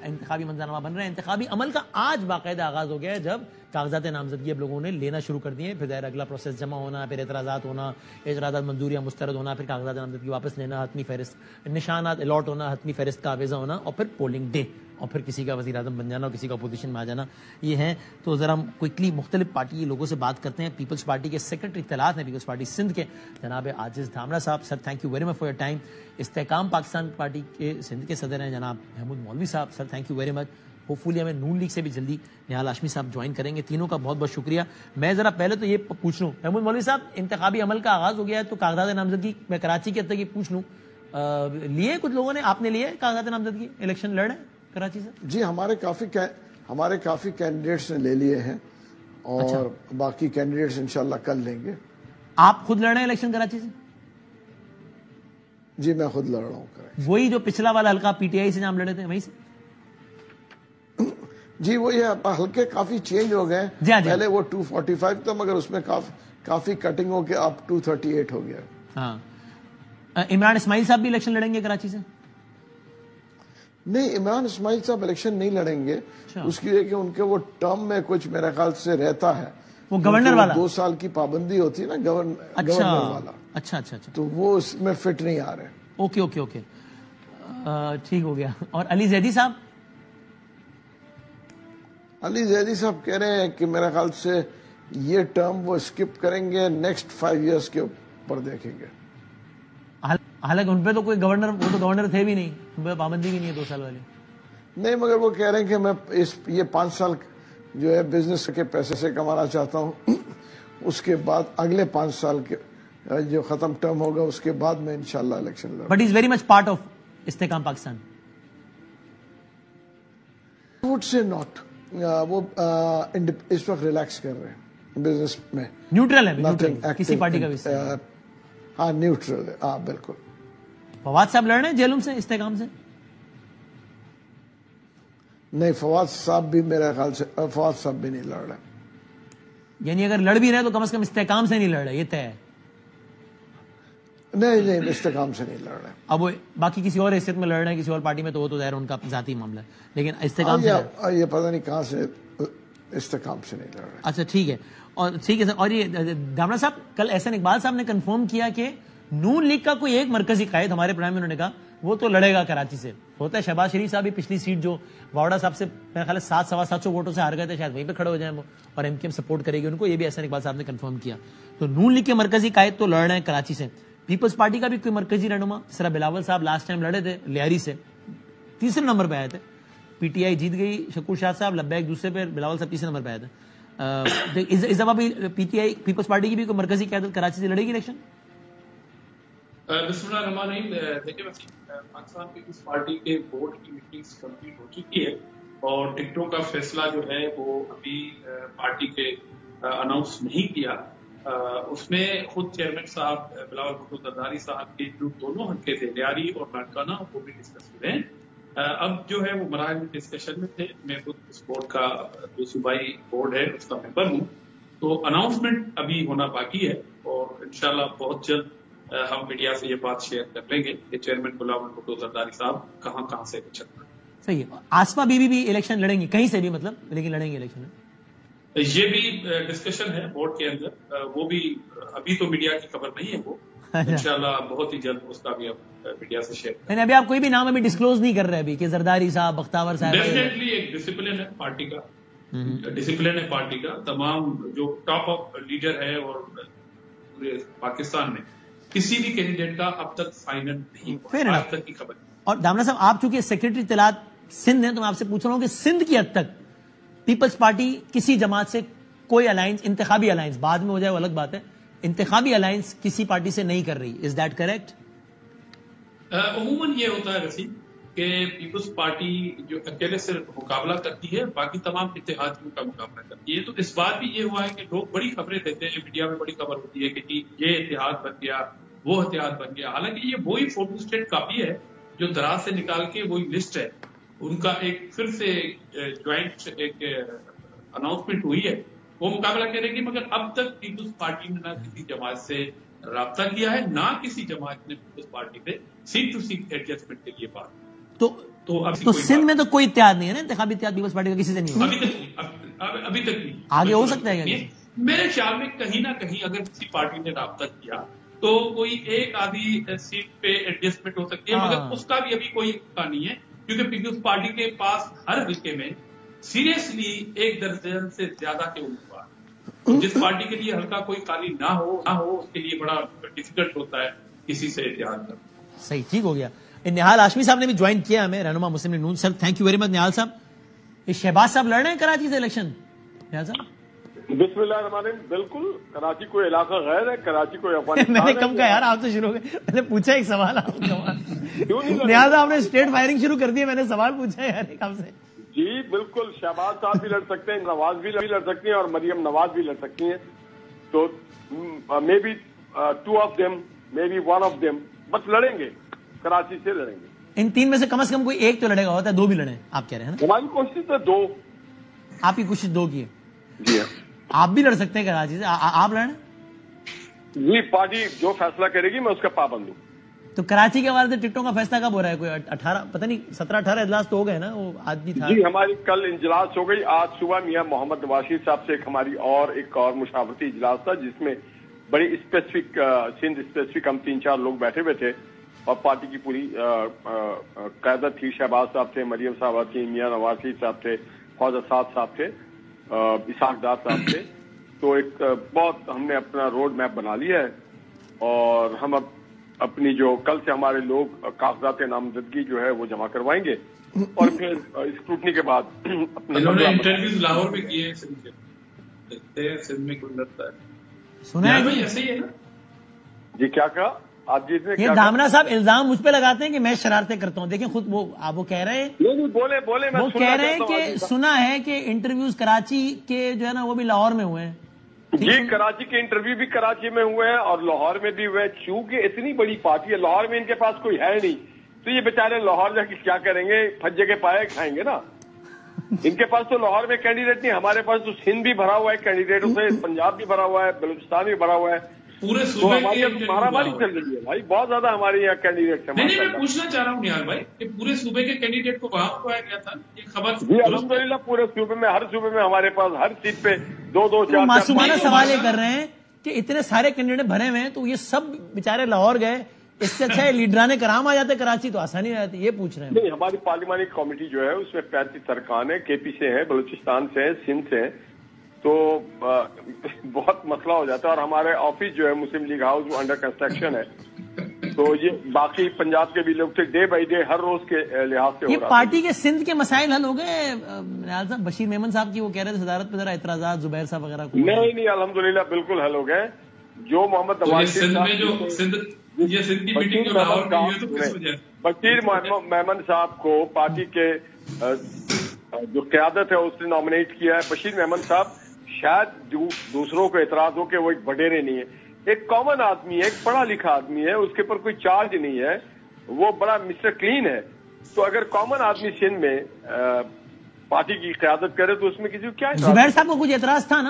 انتخابی منظرنامہ بن رہے ہیں. انتخابی عمل کا آج باقاعدہ آغاز ہو گیا ہے جب کاغذات نامزدگی اب لوگوں نے لینا شروع کر دیے. پھر اگلا پروسیس جمع ہونا, پھر اعتراضات ہونا, اعتراضات منظوریاں مسترد ہونا, پھر کاغذات نامزدگی واپس لینا, حتمی فہرست نشانات الاٹ ہونا, حتمی فہرست کا آویزہ ہونا, اور پھر پولنگ ڈے, اور پھر کسی کا وزیر اعظم بن جانا اور کسی کا اپوزیشن میں آ جانا. یہ ہے. تو ذرا ہم کوئکلی مختلف پارٹی کے لوگوں سے بات کرتے ہیں. پیپلز پارٹی کے سیکرٹری اطلاعات ہیں پیپلز پارٹی سندھ کے جناب عاجز دھامڑا صاحب. Sir thank you very much for your time. استحکام پاکستان پارٹی کے سندھ کے صدر ہیں جناب محمود مولوی صاحب. Sir thank you very much. Hopefully ہمیں نون لیگ سے بھی جلدی نہال ہاشمی صاحب جوائن کریں گے. تینوں کا بہت بہت شکریہ. میں ذرا پہلے تو یہ پوچھ لوں, محمود مولوی صاحب, انتخابی عمل کا آغاز ہو گیا ہے تو کاغذات نامزدگی میں کراچی کے تک یہ پوچھ لوں, لیے کچھ لوگوں نے, آپ نے لیے کاغذات نامزدگی, الیکشن لڑ رہے ہیں کراچی سے؟ جی, ہمارے کافی کینڈیڈیٹس نے لے لیے ہیں اور باقی کینڈیڈیٹس انشاءاللہ کل لیں گے. آپ خود لڑ رہے ہیں الیکشن کراچی سے؟ جی, میں خود لڑ رہا ہوں کراچی. وہی جو پچھلا والا حلقہ پی ٹی آئی سے جام لڑے تھے وہیں سے؟ جی, وہ یہ حلقے کافی چینج ہو گئے. پہلے وہ 245 تھا مگر اس میں کافی کٹنگ ہو کے اب 238 ہو گیا. ہاں, عمران اسماعیل صاحب بھی الیکشن لڑیں گے کراچی سے؟ نہیں, عمران اسماعیل صاحب الیکشن نہیں لڑیں گے. اس کی وجہ کہ ان کے وہ ٹرم میں کچھ میرے خیال سے رہتا ہے, وہ گورنر والا 2 سال کی پابندی ہوتی ہے نا, گورنر والا. اچھا, تو وہ اس میں فٹ نہیں آ رہے. اوکے, ٹھیک ہو گیا. اور علی زیدی صاحب؟ علی زیدی صاحب کہہ رہے ہیں کہ میرے خیال سے یہ ٹرم وہ اسکپ کریں گے, نیکسٹ 5 ایئرس کے اوپر دیکھیں گے. حالانکہ ان پہ تو کوئی گورنر, وہ تو گورنر تھے بھی نہیں, ان پہ پابندی بھی نہیں ہے 2 سال والی. نہیں, مگر وہ کہہ رہے ہیں کہ میں یہ 5 سال جو ہے بزنس کے پیسے سے کمانا چاہتا ہوں, اس کے بعد اگلے 5 سال کے جو ختم ٹرم ہوگا اس کے بعد میں انشاءاللہ الیکشن لڑوں. But is very much part of Istehkam Pakistan. Would say not, وہ اس وقت ریلیکس کر رہے ہیں بزنس میں. نیوٹرل ہے کسی پارٹی کا بھی؟ ہاں, نیوٹرل ہے. ہاں, بالکل. فواد صاحب لڑ رہے ہیں جیلوم سے, استحکام سے؟ نہیں, فواد صاحب بھی میرے خیال سے فواد صاحب بھی نہیں لڑ رہے. یعنی اگر لڑ بھی رہے تو کم از کم استحکام سے نہیں لڑ رہے, یہ طے ہے؟ نہیں, استحکام سے نہیں لڑ رہے. اب وہ باقی کسی اور حیثیت میں لڑ رہے ہیں کسی اور پارٹی میں, تو وہ تو ظاہر ان کا ذاتی معاملہ ہے, لیکن استحکام سے یہ پتہ نہیں کہاں سے استحکام سے نہیں لڑ رہے. اچھا, ٹھیک ہے. اور ٹھیک ہے سر. اور یہ دھامڑا صاحب, کل احسن اقبال صاحب نے کنفرم کیا کہ نون لیگ کا کوئی ایک مرکزی قائد ہمارے پروگرام میں انہوں نے کہا وہ تو لڑے گا کراچی سے. ہوتا ہے شہباز شریف صاحب بھی پچھلی سیٹ جو واوڈا صاحب سے میرے خیال 700 ووٹوں سے ہار گئے تھے, شاید وہیں پہ کھڑے ہو جائیں وہ, اور ایم کیو ایم سپورٹ کرے گی ان کو, یہ بھی احسن اقبال صاحب نے کنفرم کیا. تو نون لیگ کے مرکزی قائد تو لڑ رہے ہیں کراچی سے. پیپلز پارٹی کا بھی کوئی مرکزی رہنما, جس طرح بلاول صاحب لاسٹ ٹائم لڑے تھے لیاری سے, 3 نمبر پہ آئے تھے. پی ٹی آئی جیت گئی, شکور شاہ صاحب لبیک دوسرے پہ, بلاول صاحب 3 نمبر پہ آئے تھے. اس دفعہ بھی P T I Peoples Party کی بھی کوئی مرکزی قیادت کراچی سے لڑے گی الیکشن؟ بسم اللہ الرحمن الرحیم. دیکھیں پاکستان پیپلز پارٹی کے بورڈ کی میٹنگز کمپلیٹ ہو چکی ہے اور ٹکٹوں کا فیصلہ جو ہے وہ ابھی پارٹی کے اناؤنس نہیں کیا. اس میں خود چیئرمین صاحب بلاول بھٹو زرداری صاحب کے جو دونوں حلقے تھے لیاری اور نانکانہ, وہ بھی ڈسکس ہوئے ہیں. اب جو ہے وہ مراحل ڈسکشن میں تھے. میں خود اس بورڈ کا جو صوبائی بورڈ ہے اس کا ممبر ہوں, تو اناؤنسمنٹ ابھی ہونا باقی ہے اور انشاءاللہ بہت جلد ہم میڈیا سے یہ بات شیئر کر لیں گے کہ چیئرمین بلاول بھٹو زرداری صاحب کہاں سے چل رہے ہیں. صحیح ہے. آسما بی بی بھی الیکشن لڑیں گی کہیں سے بھی, مطلب, لیکن لڑیں گے الیکشن؟ یہ بھی ڈسکشن ہے بورڈ کے اندر, وہ بھی ابھی تو میڈیا کی خبر نہیں ہے, وہ انشاءاللہ بہت ہی جلد اس کا بھی اب میڈیا سے شیئر کریں. ابھی آپ کوئی بھی نام ابھی ڈسکلوز نہیں کر رہے ابھی کہ زرداری صاحب, بختاور صاحب؟ ڈیفینیٹلی ایک ڈسپلن ہے پارٹی کا, ڈسپلن ہے پارٹی کا. تمام جو ٹاپ آف لیڈر ہے اور پاکستان میں کسی بھی کینڈیڈیٹ کا اب تک فائنل نہیں ہوا, آج تک کی خبر. اور دامنا صاحب, آپ چونکہ سیکرٹری اطلاعات سندھ ہیں تو میں آپ سے پوچھ رہا ہوں کہ سندھ کی حد تک پیپلز پارٹی کسی جماعت سے کوئی الائنس, انتخابی الائنس بعد میں ہو جائے وہ الگ بات ہے, انتخابی الائنس کسی پارٹی سے نہیں کر رہی, از دیٹ کریکٹ؟ عموماً یہ ہوتا ہے رسید کہ پیپلز پارٹی جو اکیلے سے مقابلہ کرتی ہے باقی تمام اتحادیوں کا مقابلہ کرتی ہے. تو اس بار بھی یہ ہوا ہے کہ لوگ بڑی خبریں دیتے ہیں, میڈیا میں بڑی خبر ہوتی ہے کہ جی یہ اتحاد بن گیا, وہ اتحاد بن گیا. حالانکہ یہ وہی فوٹو اسٹیٹ کاپی ہے جو دراز سے نکال کے وہی لسٹ ہے, ان کا ایک پھر سے جوائنٹ ایک اناؤنسمنٹ ہوئی ہے, وہ مقابلہ کرے گی. مگر اب تک پیپلز پارٹی نے نہ کسی جماعت سے رابطہ کیا ہے, نہ کسی جماعت نے پیپلز پارٹی پہ سیٹ ٹو سیٹ ایڈجسٹمنٹ کے لیے بات. تو تو سندھ میں تو کوئی اتحاد نہیں ہے نا، انتخابی اتحاد پیپلز پارٹی کا کسی سے نہیں ہوا ابھی تک نہیں. آگے ہو سکتا ہے کیا؟ میرے خیال میں کہیں نہ کہیں اگر کسی پارٹی نے رابطہ کیا تو کوئی ایک آدھی سیٹ پہ ایڈجسٹمنٹ ہو سکتی ہے، مگر اس کا بھی ابھی کوئی حصہ نہیں ہے، کیونکہ پیپلز پارٹی کے پاس ہر حلقے میں سیریسلی 1 درجن سے زیادہ کے امیدوار. جس پارٹی کے لیے حلقہ کوئی خالی نہ ہو اس کے لیے بڑا ڈیفیکلٹ ہوتا ہے کسی سے اتحاد کرنا. صحیح، ٹھیک ہو گیا. نہال ہاشمی صاحب نے بھی جوائن کیا ہمیں، رہنما Muslim League Noon. Sir thank you very much. Nihal صاحب، شہباز صاحب لڑ رہے ہیں کراچی سے الیکشن؟ نہال صاحب بسم اللہ الرحمن الرحیم. بالکل، کراچی کوئی علاقہ غیر ہے، کراچی کوئی افغانستان میں نے کم کہا یار، آپ سے شروع ہو گئے. میں نے پوچھا ایک سوال آپ نہال صاحب نے اسٹریٹ فائرنگ شروع کر دی ہے، میں نے سوال پوچھا ہے یار ایک آپ سے. جی بالکل، شہباز صاحب بھی لڑ سکتے ہیں، نواز بھی لڑ سکتی ہیں، اور مریم نواز بھی لڑ سکتی ہیں. تو may be 2 of them, may be 1 of them, بس لڑیں گے، کراچی سے لڑیں گے. ان 3 میں سے کم کوئی ایک تو لڑے گا، ہوتا ہے 2 بھی لڑیں، آپ کہہ رہے ہیں نا؟ ہماری کوشش ہے 2. آپ کی کوشش 2 کی ہے؟ جی ہاں. آپ بھی لڑ سکتے ہیں کراچی سے، آپ لڑیں؟ جی، پارٹی جو فیصلہ کرے گی میں اس کا پابند ہوں. تو کراچی کے حوالے سے ٹکٹوں کا فیصلہ کب ہو رہا ہے؟ کوئی 18 پتہ نہیں 17-18 اجلاس تو ہو گئے نا، وہ آج بھی تھا. جی، ہماری کل اجلاس ہو گئی. آج صبح میاں محمد نواز شریف صاحب سے ایک اور مشاورتی اجلاس تھا، جس میں بڑی اسپیسیفک سندھ اسپیسیفک ہم 3-4 لوگ بیٹھے ہوئے تھے، اور پارٹی کی پوری قیادت تھی. شہباز صاحب تھے، مریم صاحبہ تھی، میاں نواز شریف صاحب تھے، خواجہ اسعد صاحب تھے، اسحاق ڈار صاحب تھے. تو ایک بہت ہم نے اپنا روڈ میپ بنا لیا ہے، اور ہم اب اپنی جو کل سے ہمارے لوگ کاغذات نامزدگی جو ہے وہ جمع کروائیں گے، اور پھر اسکروٹنی کے بعد اپنا انٹرویوز لاہور میں کیے سندھ میں کوئی لڑتا ہے. سنا ہے ایسے ہی ہے نا؟ جی کیا کہا آپ؟ جی یہ دامنا صاحب الزام مجھ پہ لگاتے ہیں کہ میں شرارتیں کرتا ہوں. دیکھیں خود وہ کہہ رہے ہیں، بولے وہ کہہ رہے ہیں کہ سنا ہے کہ انٹرویوز کراچی کے جو ہے نا وہ بھی لاہور میں ہوئے ہیں. جی، کراچی کے انٹرویو بھی کراچی میں ہوئے ہیں اور لاہور میں بھی ہوئے. چونکہ اتنی بڑی پارٹی ہے، لاہور میں ان کے پاس کوئی ہے نہیں، تو یہ بیچارے لاہور جا کے کیا کریں گے؟ پھجے کے پائے کھائیں گے نا. ان کے پاس تو لاہور میں کینڈیڈیٹ نہیں، ہمارے پاس تو سندھ بھی بھرا ہوا ہے کینڈیڈیٹوں سے، پنجاب بھی بھرا ہوا ہے، بلوچستان بھی بھرا ہوا ہے. پورے تو صوبے ہماری مارا ماری چل رہی ہے بھائی، بہت زیادہ ہمارے یہاں کینڈیڈیٹ ہیں. نہیں، میں پوچھنا چاہ رہا ہوں نہال بھائی کہ پورے صوبے کے کینڈیڈیٹ کو وہاں پایا گیا تھا، یہ خبر؟ جی الحمدللہ، پورے صوبے میں، ہر صوبے میں ہمارے پاس ہر سیٹ پہ 2-2 4 معصومانہ سوال یہ کر رہے ہیں کہ اتنے سارے کینڈیڈیٹ بھرے ہوئے ہیں، تو یہ سب بیچارے لاہور گئے، اس سے اچھا ہے لیڈران کرام آ جاتے کراچی تو آسانی آ جاتی. یہ پوچھ رہے ہیں. نہیں، ہماری پارلیمانی کمیٹی جو ہے اس میں 35 ارکان ہیں، کے پی سے ہیں، بلوچستان سے ہیں، سندھ سے ہیں. تو بہت مسئلہ ہو جاتا ہے، اور ہمارے آفس جو ہے مسلم لیگ ہاؤس وہ انڈر کنسٹرکشن ہے. تو یہ باقی پنجاب کے بھی لوگ تھے، ڈے بائی ڈے ہر روز کے لحاظ سے. یہ پارٹی کے سندھ کے مسائل حل ہو گئے نہال صاحب؟ بشیر میمن صاحب کی وہ کہہ رہے تھے صدارت پہ ذرا اعتراضات، زبیر صاحب وغیرہ کو. نہیں، الحمدللہ بالکل حل ہو گئے. جو محمد نواز بشیر میمن صاحب کو پارٹی کے جو قیادت ہے اس نے نامنیٹ کیا ہے. بشیر میمن صاحب شاید دوسروں کو اعتراض ہو کہ وہ ایک وڈیرے نہیں ہے، ایک کامن آدمی ہے، ایک پڑھا لکھا آدمی ہے، اس کے اوپر کوئی چارج نہیں ہے، وہ بڑا مسٹر کلین ہے. تو اگر کامن آدمی سندھ میں پارٹی کی قیادت کرے تو اس میں کسی کو کیا؟ زبیر صاحب کو کچھ اعتراض تھا نا؟